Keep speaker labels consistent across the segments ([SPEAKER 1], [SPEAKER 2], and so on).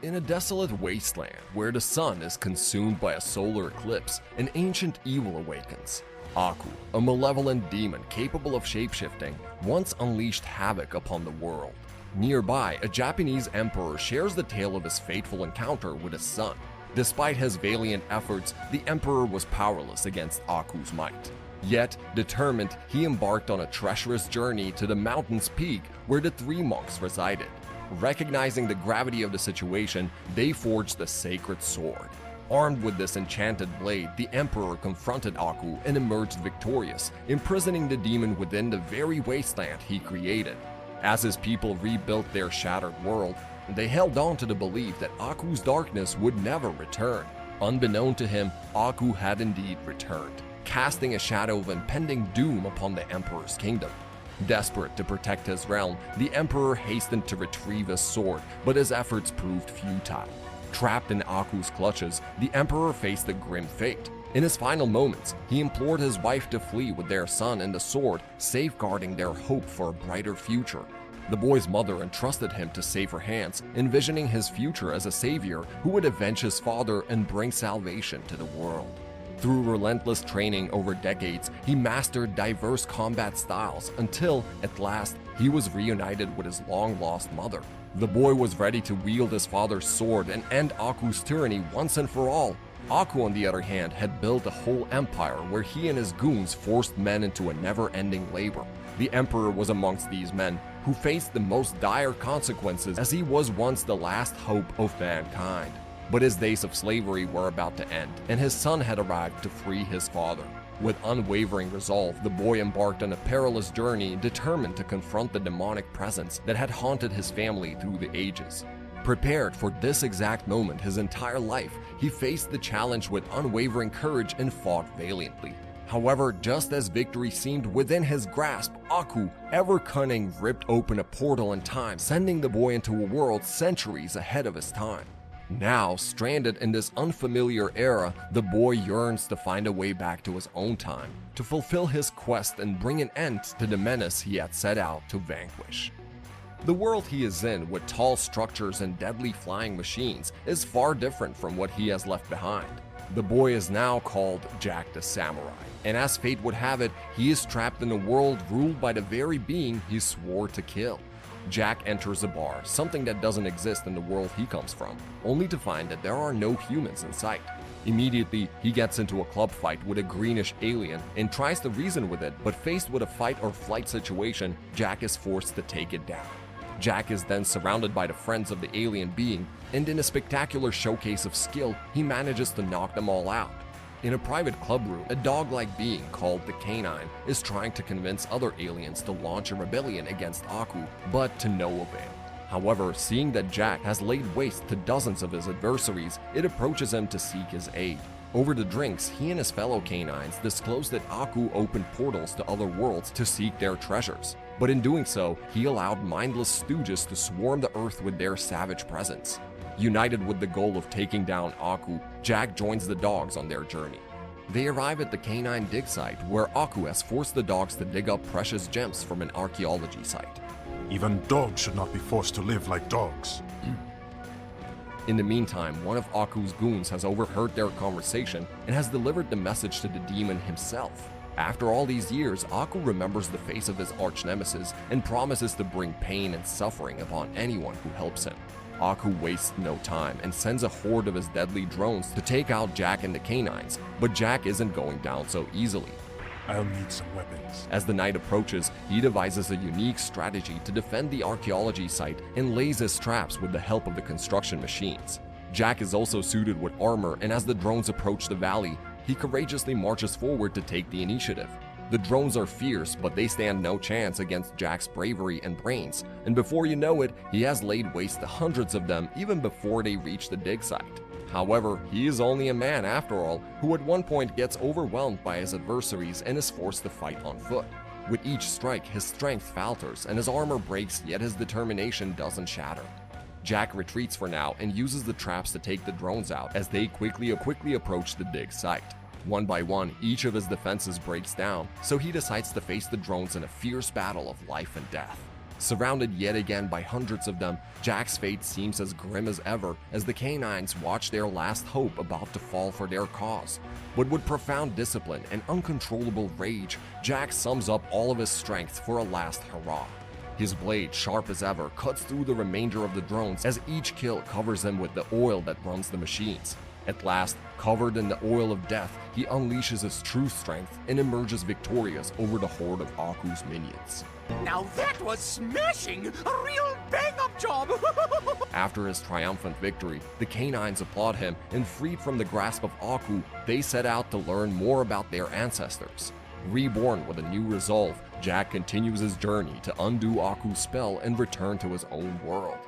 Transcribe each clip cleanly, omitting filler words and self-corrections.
[SPEAKER 1] In a desolate wasteland where the sun is consumed by a solar eclipse, an ancient evil awakens. Aku, a malevolent demon capable of shapeshifting, once unleashed havoc upon the world. Nearby, a Japanese emperor shares the tale of his fateful encounter with his son. Despite his valiant efforts, the emperor was powerless against Aku's might. Yet, determined, he embarked on a treacherous journey to the mountain's peak where the three monks resided. Recognizing the gravity of the situation, they forged the sacred sword. Armed with this enchanted blade, the emperor confronted Aku and emerged victorious, imprisoning the demon within the very wasteland he created. As his people rebuilt their shattered world, they held on to the belief that Aku's darkness would never return. Unbeknown to him, Aku had indeed returned, casting a shadow of impending doom upon the emperor's kingdom. Desperate to protect his realm, the emperor hastened to retrieve his sword, but his efforts proved futile. Trapped in Aku's clutches, the emperor faced a grim fate. In his final moments, he implored his wife to flee with their son and the sword, safeguarding their hope for a brighter future. The boy's mother entrusted him to safer hands, envisioning his future as a savior who would avenge his father and bring salvation to the world. Through relentless training over decades, he mastered diverse combat styles until, at last, he was reunited with his long-lost mother. The boy was ready to wield his father's sword and end Aku's tyranny once and for all. Aku, on the other hand, had built a whole empire where he and his goons forced men into a never-ending labor. The emperor was amongst these men, who faced the most dire consequences as he was once the last hope of mankind. But his days of slavery were about to end, and his son had arrived to free his father. With unwavering resolve, the boy embarked on a perilous journey, determined to confront the demonic presence that had haunted his family through the ages. Prepared for this exact moment his entire life, he faced the challenge with unwavering courage and fought valiantly. However, just as victory seemed within his grasp, Aku, ever cunning, ripped open a portal in time, sending the boy into a world centuries ahead of his time. Now, stranded in this unfamiliar era, the boy yearns to find a way back to his own time, to fulfill his quest and bring an end to the menace he had set out to vanquish. The world he is in, with tall structures and deadly flying machines, is far different from what he has left behind. The boy is now called Jack the Samurai, and as fate would have it, he is trapped in a world ruled by the very being he swore to kill. Jack enters a bar, something that doesn't exist in the world he comes from, only to find that there are no humans in sight. Immediately, he gets into a club fight with a greenish alien and tries to reason with it, but faced with a fight or flight situation, Jack is forced to take it down. Jack is then surrounded by the friends of the alien being, and in a spectacular showcase of skill, he manages to knock them all out. In a private club room, a dog-like being called the Canine is trying to convince other aliens to launch a rebellion against Aku, but to no avail. However, seeing that Jack has laid waste to dozens of his adversaries, it approaches him to seek his aid. Over the drinks, he and his fellow canines disclose that Aku opened portals to other worlds to seek their treasures. But in doing so, he allowed mindless stooges to swarm the earth with their savage presence. United with the goal of taking down Aku, Jack joins the dogs on their journey. They arrive at the canine dig site, where Aku has forced the dogs to dig up precious gems from an archaeology site.
[SPEAKER 2] Even dogs should not be forced to live like dogs.
[SPEAKER 1] In the meantime, one of Aku's goons has overheard their conversation and has delivered the message to the demon himself. After all these years, Aku remembers the face of his arch-nemesis and promises to bring pain and suffering upon anyone who helps him. Aku wastes no time and sends a horde of his deadly drones to take out Jack and the canines, but Jack isn't going down so easily.
[SPEAKER 2] I'll need some weapons.
[SPEAKER 1] As the night approaches, he devises a unique strategy to defend the archaeology site and lays his traps with the help of the construction machines. Jack is also suited with armor, and as the drones approach the valley, he courageously marches forward to take the initiative. The drones are fierce, but they stand no chance against Jack's bravery and brains, and before you know it, he has laid waste to hundreds of them even before they reach the dig site. However, he is only a man after all, who at one point gets overwhelmed by his adversaries and is forced to fight on foot. With each strike, his strength falters and his armor breaks, yet his determination doesn't shatter. Jack retreats for now and uses the traps to take the drones out as they quickly approach the dig site. One by one, each of his defenses breaks down, so he decides to face the drones in a fierce battle of life and death. Surrounded yet again by hundreds of them, Jack's fate seems as grim as ever as the canines watch their last hope about to fall for their cause. But with profound discipline and uncontrollable rage, Jack sums up all of his strength for a last hurrah. His blade, sharp as ever, cuts through the remainder of the drones as each kill covers them with the oil that runs the machines. At last, covered in the oil of death, he unleashes his true strength and emerges victorious over the horde of Aku's minions.
[SPEAKER 3] Now that was smashing! A real bang-up job!
[SPEAKER 1] After his triumphant victory, the canines applaud him, and freed from the grasp of Aku, they set out to learn more about their ancestors. Reborn with a new resolve, Jack continues his journey to undo Aku's spell and return to his own world.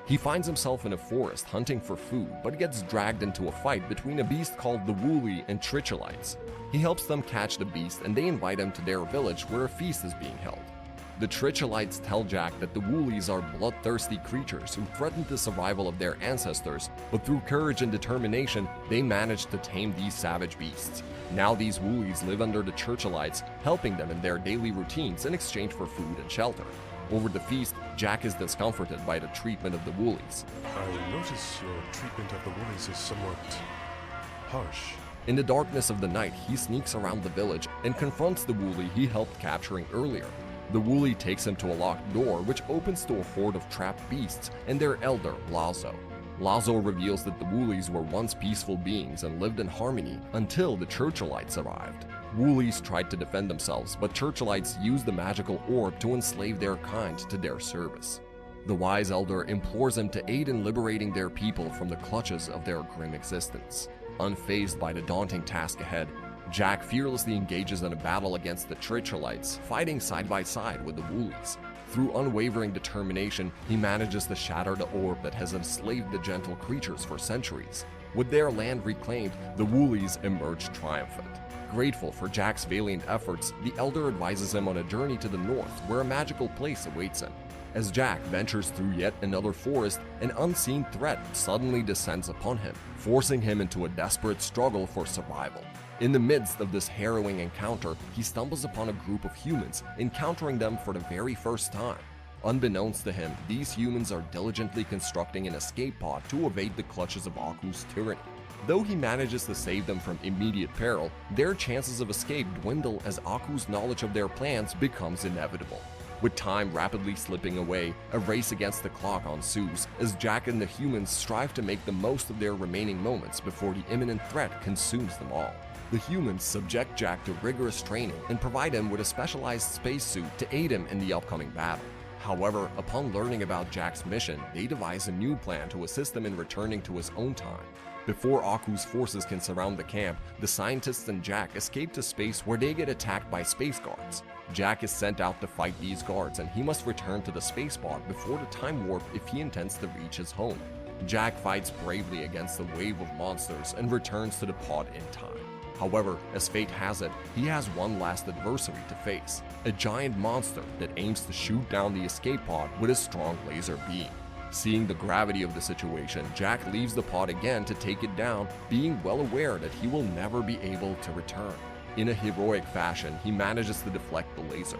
[SPEAKER 1] He finds himself in a forest hunting for food, but gets dragged into a fight between a beast called the Woolly and Tricholites. He helps them catch the beast, and they invite him to their village where a feast is being held. The Tricholites tell Jack that the Woolies are bloodthirsty creatures who threatened the survival of their ancestors, but through courage and determination, they managed to tame these savage beasts. Now these Woolies live under the Tricholites, helping them in their daily routines in exchange for food and shelter. Over the feast, Jack is discomforted by the treatment of the Woolies.
[SPEAKER 2] I notice your treatment of the Woolies is somewhat harsh.
[SPEAKER 1] In the darkness of the night, he sneaks around the village and confronts the Woolly he helped capturing earlier. The Woolly takes him to a locked door which opens to a horde of trapped beasts and their elder, Lazo. Lazo reveals that the Woolies were once peaceful beings and lived in harmony until the Churchillites arrived. Woolies tried to defend themselves, but Churchillites used the magical orb to enslave their kind to their service. The wise elder implores them to aid in liberating their people from the clutches of their grim existence. Unfazed by the daunting task ahead, Jack fearlessly engages in a battle against the Tricholites, fighting side by side with the Woolies. Through unwavering determination, he manages to shatter the orb that has enslaved the gentle creatures for centuries. With their land reclaimed, the Woolies emerge triumphant. Grateful for Jack's valiant efforts, the elder advises him on a journey to the north where a magical place awaits him. As Jack ventures through yet another forest, an unseen threat suddenly descends upon him, forcing him into a desperate struggle for survival. In the midst of this harrowing encounter, he stumbles upon a group of humans, encountering them for the very first time. Unbeknownst to him, these humans are diligently constructing an escape pod to evade the clutches of Aku's tyranny. Though he manages to save them from immediate peril, their chances of escape dwindle as Aku's knowledge of their plans becomes inevitable. With time rapidly slipping away, a race against the clock ensues as Jack and the humans strive to make the most of their remaining moments before the imminent threat consumes them all. The humans subject Jack to rigorous training and provide him with a specialized spacesuit to aid him in the upcoming battle. However, upon learning about Jack's mission, they devise a new plan to assist him in returning to his own time. Before Aku's forces can surround the camp, the scientists and Jack escape to space where they get attacked by space guards. Jack is sent out to fight these guards, and he must return to the space pod before the time warp if he intends to reach his home. Jack fights bravely against a wave of monsters and returns to the pod in time. However, as fate has it, he has one last adversary to face, a giant monster that aims to shoot down the escape pod with a strong laser beam. Seeing the gravity of the situation, Jack leaves the pod again to take it down, being well aware that he will never be able to return. In a heroic fashion, he manages to deflect the laser.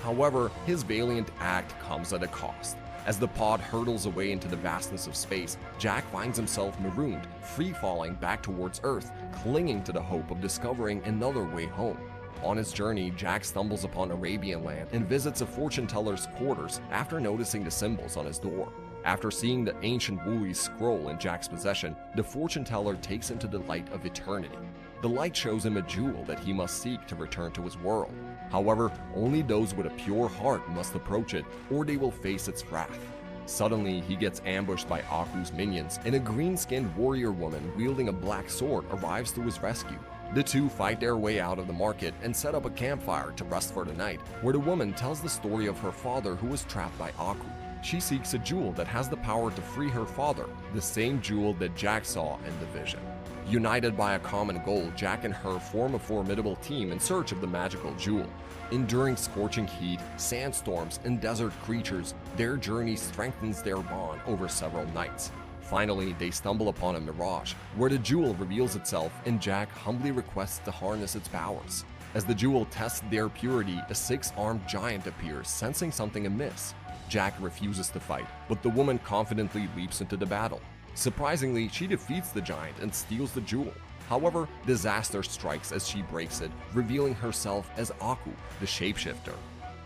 [SPEAKER 1] However, his valiant act comes at a cost. As the pod hurtles away into the vastness of space, Jack finds himself marooned, free-falling back towards Earth, clinging to the hope of discovering another way home. On his journey, Jack stumbles upon Arabian land and visits a fortune teller's quarters after noticing the symbols on his door. After seeing the ancient Woolly scroll in Jack's possession, the fortune teller takes him to the light of eternity. The light shows him a jewel that he must seek to return to his world. However, only those with a pure heart must approach it, or they will face its wrath. Suddenly, he gets ambushed by Aku's minions, and a green-skinned warrior woman wielding a black sword arrives to his rescue. The two fight their way out of the market and set up a campfire to rest for the night, where the woman tells the story of her father who was trapped by Aku. She seeks a jewel that has the power to free her father, the same jewel that Jack saw in the vision. United by a common goal, Jack and her form a formidable team in search of the magical jewel. Enduring scorching heat, sandstorms, and desert creatures, their journey strengthens their bond over several nights. Finally, they stumble upon a mirage, where the jewel reveals itself and Jack humbly requests to harness its powers. As the jewel tests their purity, a six-armed giant appears, sensing something amiss. Jack refuses to fight, but the woman confidently leaps into the battle. Surprisingly, she defeats the giant and steals the jewel. However, disaster strikes as she breaks it, revealing herself as Aku, the shapeshifter.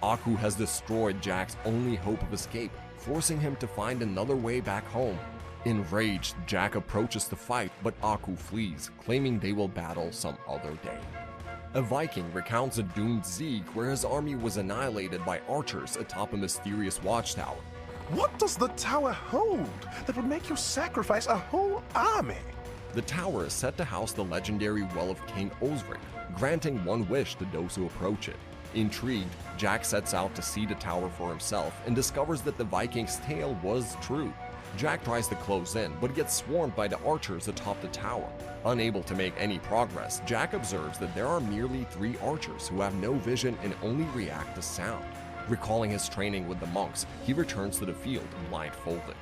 [SPEAKER 1] Aku has destroyed Jack's only hope of escape, forcing him to find another way back home. Enraged, Jack approaches to fight, but Aku flees, claiming they will battle some other day. A Viking recounts a doomed Sieg where his army was annihilated by archers atop a mysterious watchtower.
[SPEAKER 4] What does the tower hold that would make you sacrifice a whole army?
[SPEAKER 1] The tower is said to house the legendary well of King Osric, granting one wish to those who approach it. Intrigued, Jack sets out to see the tower for himself and discovers that the Viking's tale was true. Jack tries to close in, but gets swarmed by the archers atop the tower. Unable to make any progress, Jack observes that there are merely 3 archers who have no vision and only react to sound. Recalling his training with the monks, he returns to the field blindfolded.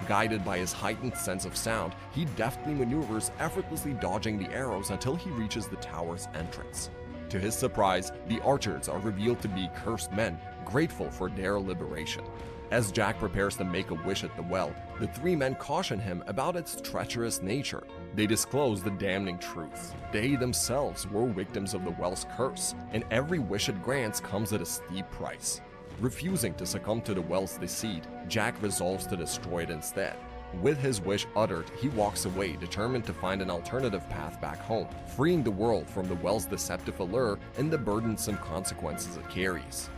[SPEAKER 1] Guided by his heightened sense of sound, he deftly maneuvers, effortlessly dodging the arrows until he reaches the tower's entrance. To his surprise, the archers are revealed to be cursed men, grateful for their liberation. As Jack prepares to make a wish at the well, the 3 men caution him about its treacherous nature. They disclose the damning truth. They themselves were victims of the well's curse, and every wish it grants comes at a steep price. Refusing to succumb to the well's deceit, Jack resolves to destroy it instead. With his wish uttered, he walks away, determined to find an alternative path back home, freeing the world from the well's deceptive allure and the burdensome consequences it carries.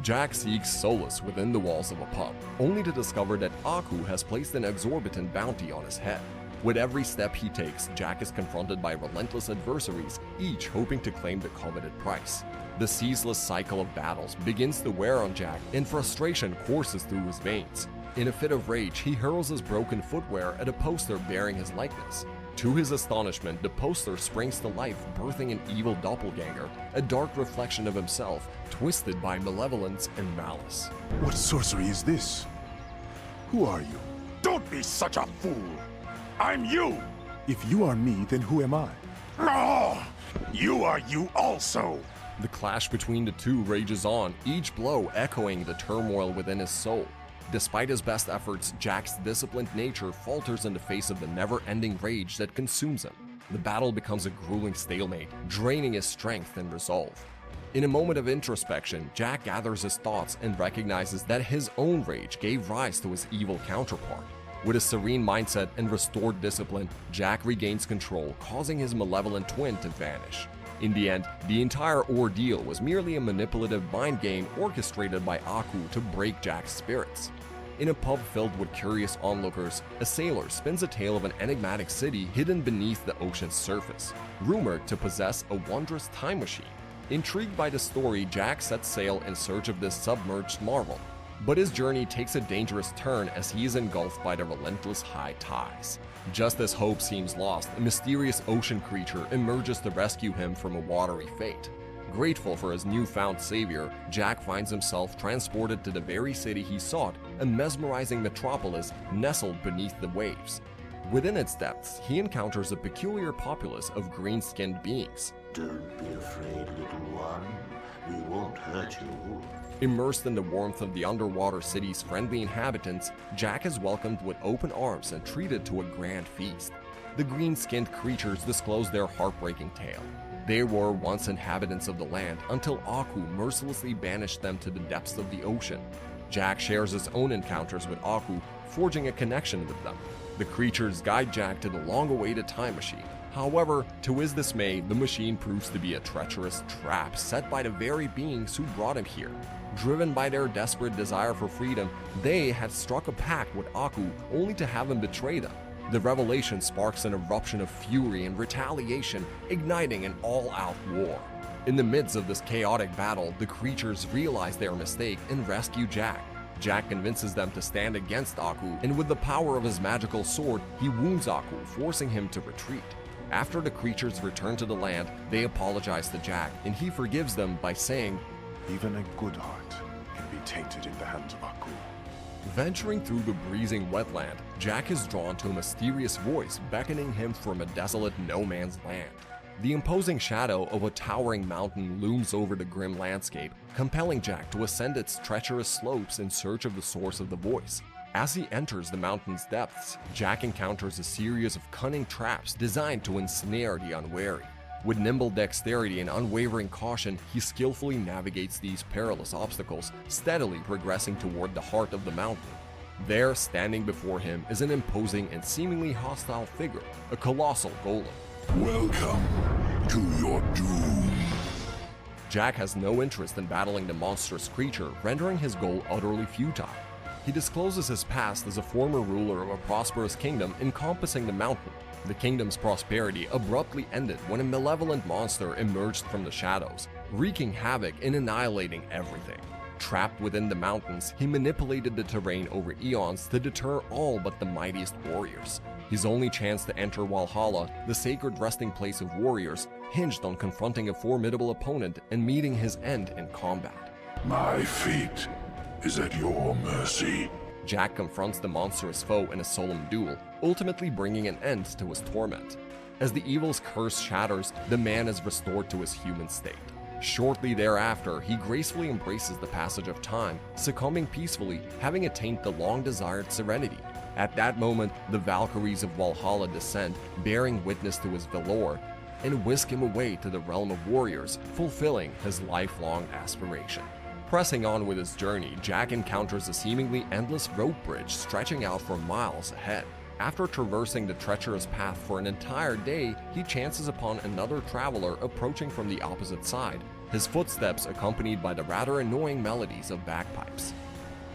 [SPEAKER 1] Jack seeks solace within the walls of a pub, only to discover that Aku has placed an exorbitant bounty on his head. With every step he takes, Jack is confronted by relentless adversaries, each hoping to claim the coveted price. The ceaseless cycle of battles begins to wear on Jack, and frustration courses through his veins. In a fit of rage, he hurls his broken footwear at a poster bearing his likeness. To his astonishment, the poster springs to life, birthing an evil doppelganger, a dark reflection of himself, twisted by malevolence and malice.
[SPEAKER 4] What sorcery is this? Who are you?
[SPEAKER 3] Don't be such a fool! I'm you!
[SPEAKER 4] If you are me, then who am I?
[SPEAKER 3] No! You are you also!
[SPEAKER 1] The clash between the two rages on, each blow echoing the turmoil within his soul. Despite his best efforts, Jack's disciplined nature falters in the face of the never-ending rage that consumes him. The battle becomes a grueling stalemate, draining his strength and resolve. In a moment of introspection, Jack gathers his thoughts and recognizes that his own rage gave rise to his evil counterpart. With a serene mindset and restored discipline, Jack regains control, causing his malevolent twin to vanish. In the end, the entire ordeal was merely a manipulative mind game orchestrated by Aku to break Jack's spirits. In a pub filled with curious onlookers, a sailor spins a tale of an enigmatic city hidden beneath the ocean's surface, rumored to possess a wondrous time machine. Intrigued by the story, Jack sets sail in search of this submerged marvel. But his journey takes a dangerous turn as he is engulfed by the relentless high tides. Just as hope seems lost, a mysterious ocean creature emerges to rescue him from a watery fate. Grateful for his newfound savior, Jack finds himself transported to the very city he sought, a mesmerizing metropolis nestled beneath the waves. Within its depths, he encounters a peculiar populace of green-skinned beings.
[SPEAKER 5] Don't be afraid, little one. We won't hurt you.
[SPEAKER 1] Immersed in the warmth of the underwater city's friendly inhabitants, Jack is welcomed with open arms and treated to a grand feast. The green-skinned creatures disclose their heartbreaking tale. They were once inhabitants of the land until Aku mercilessly banished them to the depths of the ocean. Jack shares his own encounters with Aku, forging a connection with them. The creatures guide Jack to the long-awaited time machine. However, to his dismay, the machine proves to be a treacherous trap set by the very beings who brought him here. Driven by their desperate desire for freedom, they had struck a pact with Aku only to have him betray them. The revelation sparks an eruption of fury and retaliation, igniting an all-out war. In the midst of this chaotic battle, the creatures realize their mistake and rescue Jack. Jack convinces them to stand against Aku, and with the power of his magical sword, he wounds Aku, forcing him to retreat. After the creatures return to the land, they apologize to Jack, and he forgives them by saying,
[SPEAKER 4] Even a good heart can be tainted in the hands of Aku.
[SPEAKER 1] Venturing through the breezing wetland, Jack is drawn to a mysterious voice beckoning him from a desolate no-man's land. The imposing shadow of a towering mountain looms over the grim landscape, compelling Jack to ascend its treacherous slopes in search of the source of the voice. As he enters the mountain's depths, Jack encounters a series of cunning traps designed to ensnare the unwary. With nimble dexterity and unwavering caution, he skillfully navigates these perilous obstacles, steadily progressing toward the heart of the mountain. There, standing before him, is an imposing and seemingly hostile figure, a colossal golem.
[SPEAKER 6] Welcome to your doom.
[SPEAKER 1] Jack has no interest in battling the monstrous creature, rendering his goal utterly futile. He discloses his past as a former ruler of a prosperous kingdom encompassing the mountain. The kingdom's prosperity abruptly ended when a malevolent monster emerged from the shadows, wreaking havoc and annihilating everything. Trapped within the mountains, he manipulated the terrain over eons to deter all but the mightiest warriors. His only chance to enter Valhalla, the sacred resting place of warriors, hinged on confronting a formidable opponent and meeting his end in combat.
[SPEAKER 6] My fate is at your mercy.
[SPEAKER 1] Jack confronts the monstrous foe in a solemn duel, ultimately bringing an end to his torment. As the evil's curse shatters, the man is restored to his human state. Shortly thereafter, he gracefully embraces the passage of time, succumbing peacefully, having attained the long-desired serenity. At that moment, the Valkyries of Valhalla descend, bearing witness to his valor, and whisk him away to the realm of warriors, fulfilling his lifelong aspiration. Pressing on with his journey, Jack encounters a seemingly endless rope bridge stretching out for miles ahead. After traversing the treacherous path for an entire day, he chances upon another traveler approaching from the opposite side, his footsteps accompanied by the rather annoying melodies of bagpipes.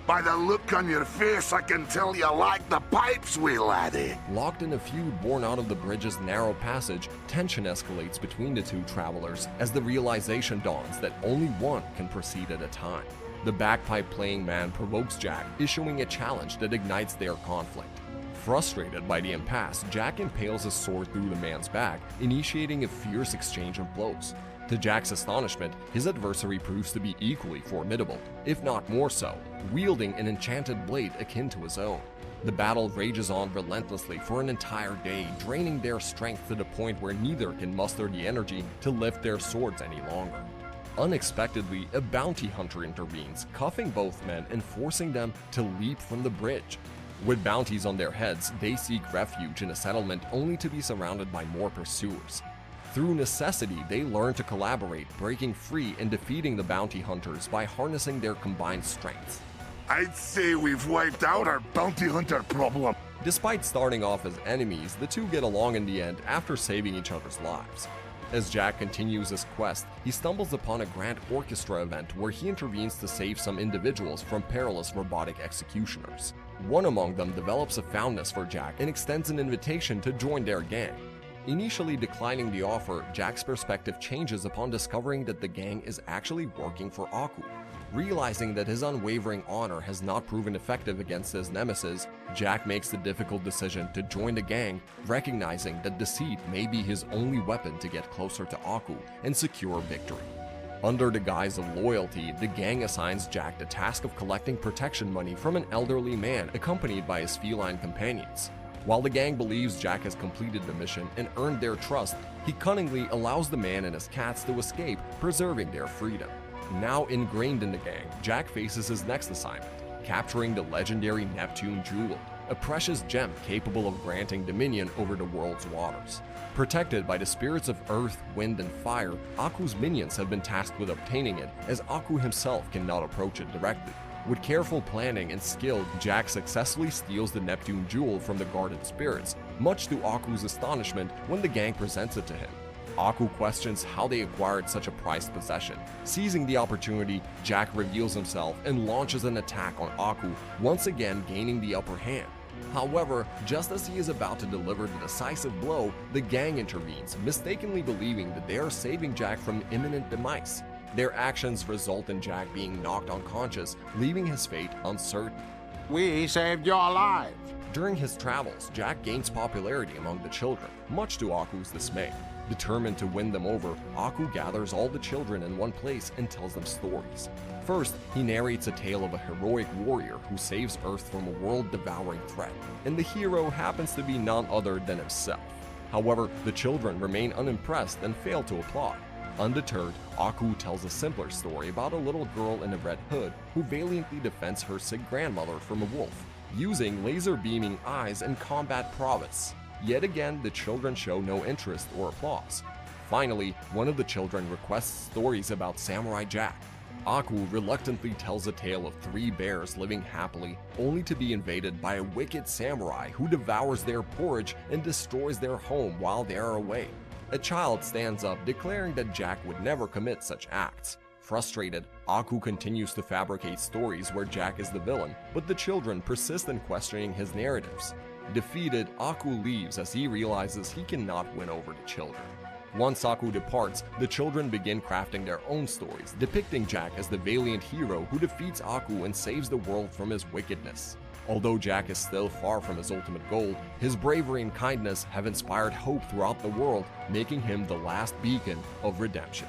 [SPEAKER 6] By the look on your face, I can tell you like the pipes, wee laddie.
[SPEAKER 1] Locked in a feud born out of the bridge's narrow passage, tension escalates between the two travelers as the realization dawns that only one can proceed at a time. The bagpipe-playing man provokes Jack, issuing a challenge that ignites their conflict. Frustrated by the impasse, Jack impales his sword through the man's back, initiating a fierce exchange of blows. To Jack's astonishment, his adversary proves to be equally formidable, if not more so, wielding an enchanted blade akin to his own. The battle rages on relentlessly for an entire day, draining their strength to the point where neither can muster the energy to lift their swords any longer. Unexpectedly, a bounty hunter intervenes, cuffing both men and forcing them to leap from the bridge. With bounties on their heads, they seek refuge in a settlement only to be surrounded by more pursuers. Through necessity, they learn to collaborate, breaking free and defeating the bounty hunters by harnessing their combined strengths.
[SPEAKER 6] I'd say we've wiped out our bounty hunter problem.
[SPEAKER 1] Despite starting off as enemies, the two get along in the end after saving each other's lives. As Jack continues his quest, he stumbles upon a grand orchestra event where he intervenes to save some individuals from perilous robotic executioners. One among them develops a fondness for Jack and extends an invitation to join their gang. Initially declining the offer, Jack's perspective changes upon discovering that the gang is actually working for Aku. Realizing that his unwavering honor has not proven effective against his nemesis, Jack makes the difficult decision to join the gang, recognizing that deceit may be his only weapon to get closer to Aku and secure victory. Under the guise of loyalty, the gang assigns Jack the task of collecting protection money from an elderly man accompanied by his feline companions. While the gang believes Jack has completed the mission and earned their trust, he cunningly allows the man and his cats to escape, preserving their freedom. Now ingrained in the gang, Jack faces his next assignment, capturing the legendary Neptune Jewel, a precious gem capable of granting dominion over the world's waters. Protected by the spirits of earth, wind, and fire, Aku's minions have been tasked with obtaining it, as Aku himself cannot approach it directly. With careful planning and skill, Jack successfully steals the Neptune Jewel from the guarded spirits, much to Aku's astonishment when the gang presents it to him. Aku questions how they acquired such a prized possession. Seizing the opportunity, Jack reveals himself and launches an attack on Aku, once again gaining the upper hand. However, just as he is about to deliver the decisive blow, the gang intervenes, mistakenly believing that they are saving Jack from imminent demise. Their actions result in Jack being knocked unconscious, leaving his fate uncertain.
[SPEAKER 3] We saved your life.
[SPEAKER 1] During his travels, Jack gains popularity among the children, much to Aku's dismay. Determined to win them over, Aku gathers all the children in one place and tells them stories. First, he narrates a tale of a heroic warrior who saves Earth from a world-devouring threat, and the hero happens to be none other than himself. However, the children remain unimpressed and fail to applaud. Undeterred, Aku tells a simpler story about a little girl in a red hood who valiantly defends her sick grandmother from a wolf, using laser-beaming eyes and combat prowess. Yet again, the children show no interest or applause. Finally, one of the children requests stories about Samurai Jack. Aku reluctantly tells a tale of 3 bears living happily, only to be invaded by a wicked samurai who devours their porridge and destroys their home while they are away. A child stands up declaring that Jack would never commit such acts. Frustrated, Aku continues to fabricate stories where Jack is the villain, but the children persist in questioning his narratives. Defeated, Aku leaves as he realizes he cannot win over the children. Once Aku departs, the children begin crafting their own stories, depicting Jack as the valiant hero who defeats Aku and saves the world from his wickedness. Although Jack is still far from his ultimate goal, his bravery and kindness have inspired hope throughout the world, making him the last beacon of redemption.